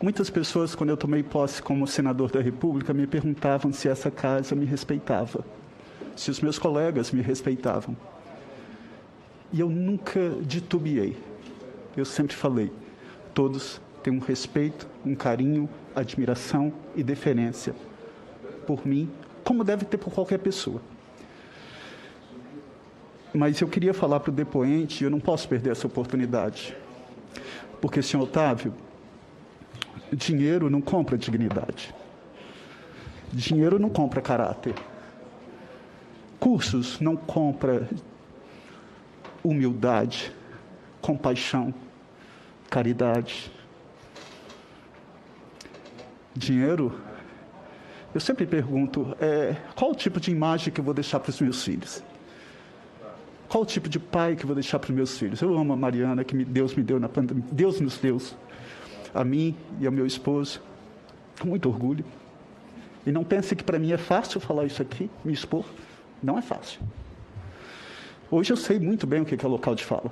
Muitas pessoas, quando eu tomei posse como senador da República, me perguntavam se essa casa me respeitava, se os meus colegas me respeitavam. E eu nunca titubeei. Eu sempre falei, todos têm um respeito, um carinho, admiração e deferência por mim, como deve ter por qualquer pessoa. Mas eu queria falar para o depoente, e eu não posso perder essa oportunidade, porque, senhor Otávio, dinheiro não compra dignidade. Dinheiro não compra caráter. Cursos não compra humildade, compaixão, caridade. Dinheiro, eu sempre pergunto, qual o tipo de imagem que eu vou deixar para os meus filhos? Qual o tipo de pai que eu vou deixar para os meus filhos? Eu amo a Mariana, que Deus me deu na pandemia. Deus nos deu a mim e ao meu esposo, com muito orgulho. E não pense que para mim é fácil falar isso aqui, me expor. Não é fácil. Hoje eu sei muito bem o que é local de fala.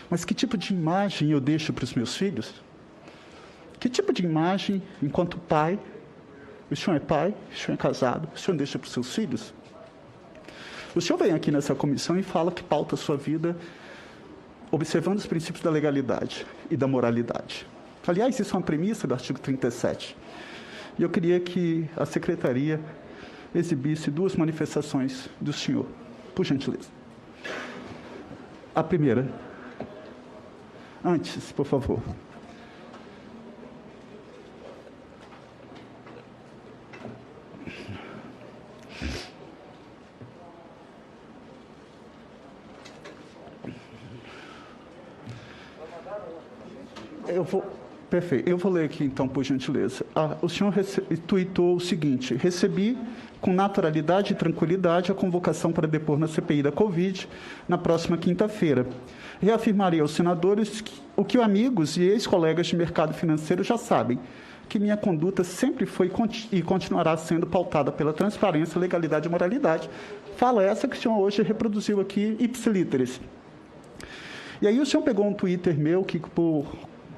Mas que tipo de imagem eu deixo para os meus filhos? Que tipo de imagem, enquanto pai, o senhor é pai, o senhor é casado, o senhor deixa para os seus filhos? O senhor vem aqui nessa comissão e fala que pauta a sua vida observando os princípios da legalidade e da moralidade. Aliás, isso é uma premissa do artigo 37. E eu queria que a secretaria exibisse 2 manifestações do senhor, por gentileza. A primeira. Antes, por favor. Perfeito. Eu vou ler aqui, então, por gentileza. O senhor tuitou o seguinte: recebi com naturalidade e tranquilidade a convocação para depor na CPI da Covid na próxima quinta-feira. Reafirmarei aos senadores o que amigos e ex-colegas de mercado financeiro já sabem, que minha conduta sempre foi e continuará sendo pautada pela transparência, legalidade e moralidade. Fala essa que o senhor hoje reproduziu aqui, ipsilíteres. E aí o senhor pegou um Twitter meu que, por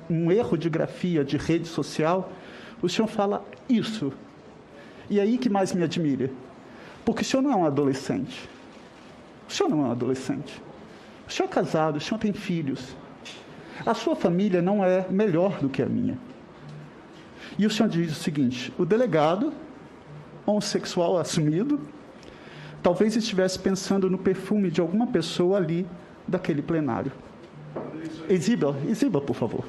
um erro de grafia de rede social, o senhor fala isso. E aí que mais me admira. Porque o senhor não é um adolescente. O senhor não é um adolescente. O senhor é casado, o senhor tem filhos. A sua família não é melhor do que a minha. E o senhor diz o seguinte: o delegado, homossexual assumido, talvez estivesse pensando no perfume de alguma pessoa ali daquele plenário. Exiba, por favor.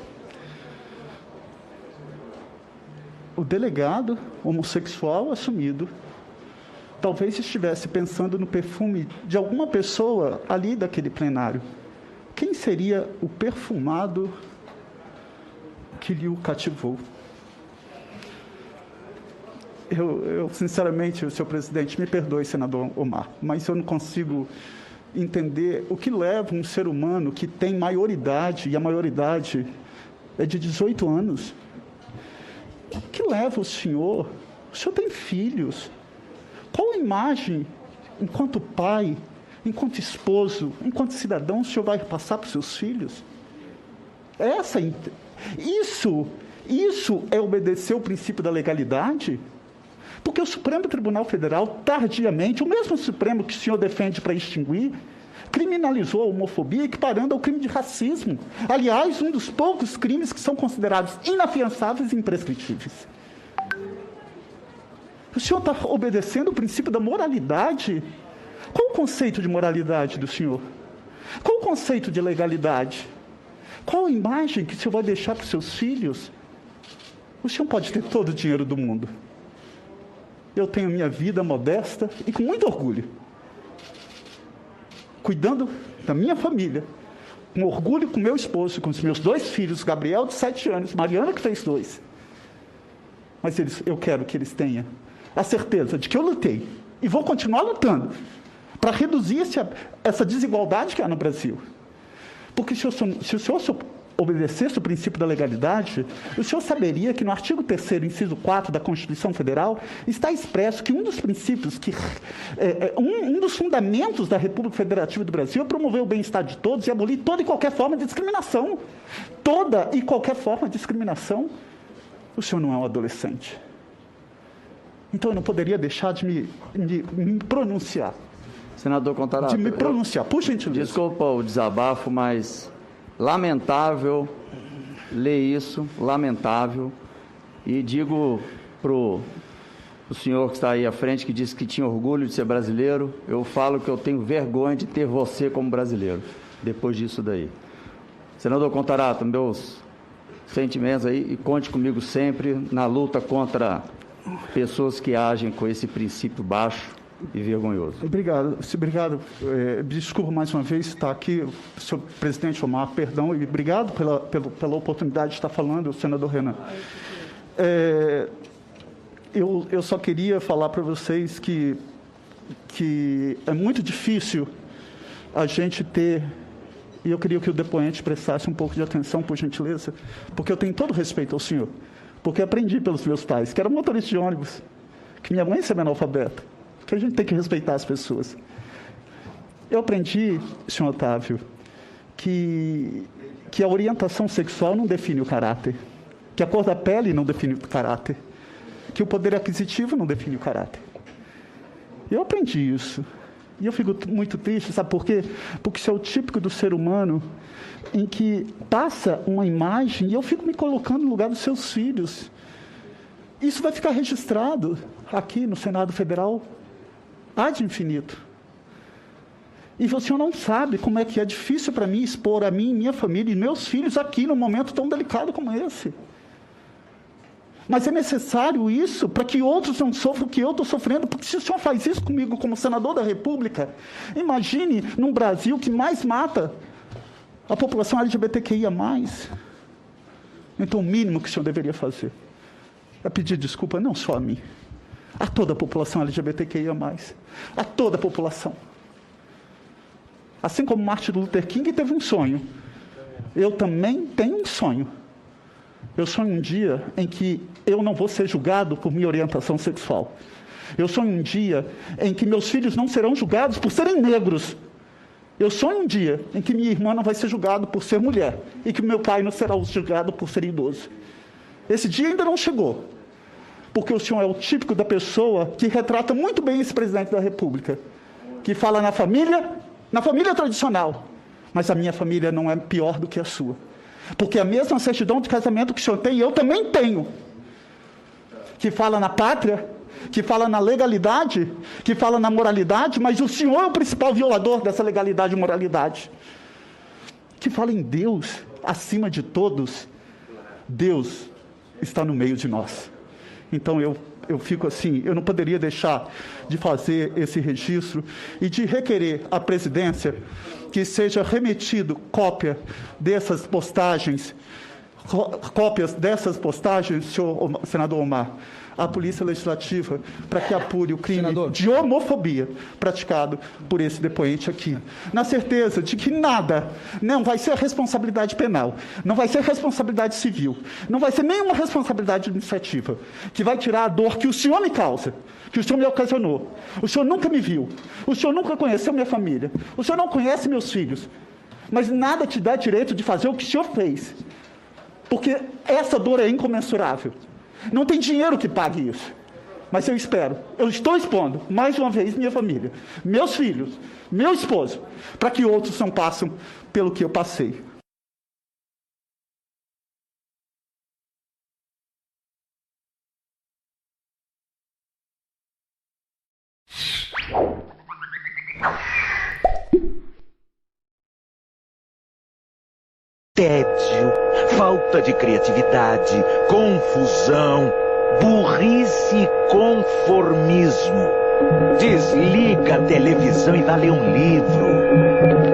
O delegado homossexual assumido talvez estivesse pensando no perfume de alguma pessoa ali daquele plenário. Quem seria o perfumado que lhe o cativou? Eu sinceramente, senhor presidente, me perdoe, senador Omar, mas eu não consigo entender o que leva um ser humano que tem maioridade, e a maioridade é de 18 anos, o que leva o senhor tem filhos, qual a imagem, enquanto pai, enquanto esposo, enquanto cidadão, o senhor vai passar para os seus filhos? Isso é obedecer o princípio da legalidade? Porque o Supremo Tribunal Federal, tardiamente, o mesmo Supremo que o senhor defende para extinguir, criminalizou a homofobia, equiparando ao crime de racismo. Aliás, um dos poucos crimes que são considerados inafiançáveis e imprescritíveis. O senhor está obedecendo o princípio da moralidade? Qual o conceito de moralidade do senhor? Qual o conceito de legalidade? Qual a imagem que o senhor vai deixar para os seus filhos? O senhor pode ter todo o dinheiro do mundo. Eu tenho minha vida modesta e com muito orgulho, cuidando da minha família, com orgulho com meu esposo, com os meus 2 filhos, Gabriel, de 7 anos, Mariana, que fez 2. Mas eu quero que eles tenham a certeza de que eu lutei e vou continuar lutando para reduzir essa desigualdade que há no Brasil. Porque se o senhor obedecesse o princípio da legalidade, o senhor saberia que no artigo 3º, inciso 4 da Constituição Federal, está expresso que um dos princípios, um dos fundamentos da República Federativa do Brasil é promover o bem-estar de todos e abolir toda e qualquer forma de discriminação. Toda e qualquer forma de discriminação. O senhor não é um adolescente. Então eu não poderia deixar de me pronunciar. Senador Contarato, de me pronunciar, por gentileza. Desculpa o desabafo, mas lamentável ler isso, lamentável. E digo para o senhor que está aí à frente, que disse que tinha orgulho de ser brasileiro, eu falo que eu tenho vergonha de ter você como brasileiro, depois disso daí. Senador Contarato, meus sentimentos aí, e conte comigo sempre na luta contra pessoas que agem com esse princípio baixo e vergonhoso. Obrigado. Desculpa mais uma vez estar aqui, senhor presidente Omar, perdão, e obrigado pela oportunidade de estar falando, senador Renan. Eu só queria falar para vocês que é muito difícil a gente ter, e eu queria que o depoente prestasse um pouco de atenção, por gentileza, porque eu tenho todo respeito ao senhor, porque aprendi pelos meus pais, que era motorista de ônibus, que minha mãe é semi-analfabeta, que a gente tem que respeitar as pessoas. Eu aprendi, senhor Otávio, que a orientação sexual não define o caráter, que a cor da pele não define o caráter, que o poder aquisitivo não define o caráter. Eu aprendi isso. E eu fico muito triste, sabe por quê? Porque isso é o típico do ser humano em que passa uma imagem e eu fico me colocando no lugar dos seus filhos. Isso vai ficar registrado aqui no Senado Federal ad infinito. E o senhor não sabe como é que é difícil para mim expor a mim, minha família e meus filhos aqui num momento tão delicado como esse. Mas é necessário isso para que outros não sofram o que eu estou sofrendo, porque se o senhor faz isso comigo como senador da República, imagine num Brasil que mais mata a população LGBTQIA+. Então o mínimo que o senhor deveria fazer é pedir desculpa não só a mim, a toda a população LGBTQIA+, a toda a população. Assim como Martin Luther King teve um sonho, eu também tenho um sonho. Eu sonho um dia em que eu não vou ser julgado por minha orientação sexual. Eu sonho um dia em que meus filhos não serão julgados por serem negros. Eu sonho um dia em que minha irmã não vai ser julgada por ser mulher e que meu pai não será julgado por ser idoso. Esse dia ainda não chegou, porque o senhor é o típico da pessoa que retrata muito bem esse presidente da República, que fala na família tradicional, mas a minha família não é pior do que a sua. Porque a mesma certidão de casamento que o senhor tem, eu também tenho. Que fala na pátria, que fala na legalidade, que fala na moralidade, mas o senhor é o principal violador dessa legalidade e moralidade. Que fala em Deus, acima de todos. Deus está no meio de nós. Então eu fico assim, eu não poderia deixar de fazer esse registro e de requerer à presidência que seja remetido cópias dessas postagens, senador Omar, à Polícia Legislativa, para que apure o crime de homofobia praticado por esse depoente aqui. Na certeza de que nada, não vai ser responsabilidade penal, não vai ser responsabilidade civil, não vai ser nenhuma responsabilidade administrativa, que vai tirar a dor que o senhor me causa, que o senhor me ocasionou. O senhor nunca me viu, o senhor nunca conheceu minha família, o senhor não conhece meus filhos, mas nada te dá direito de fazer o que o senhor fez, porque essa dor é incomensurável. Não tem dinheiro que pague isso. Mas eu espero, eu estou expondo, mais uma vez, minha família, meus filhos, meu esposo, para que outros não passem pelo que eu passei. Tédio, falta de criatividade, confusão, burrice e conformismo. Desliga a televisão e vai ler um livro.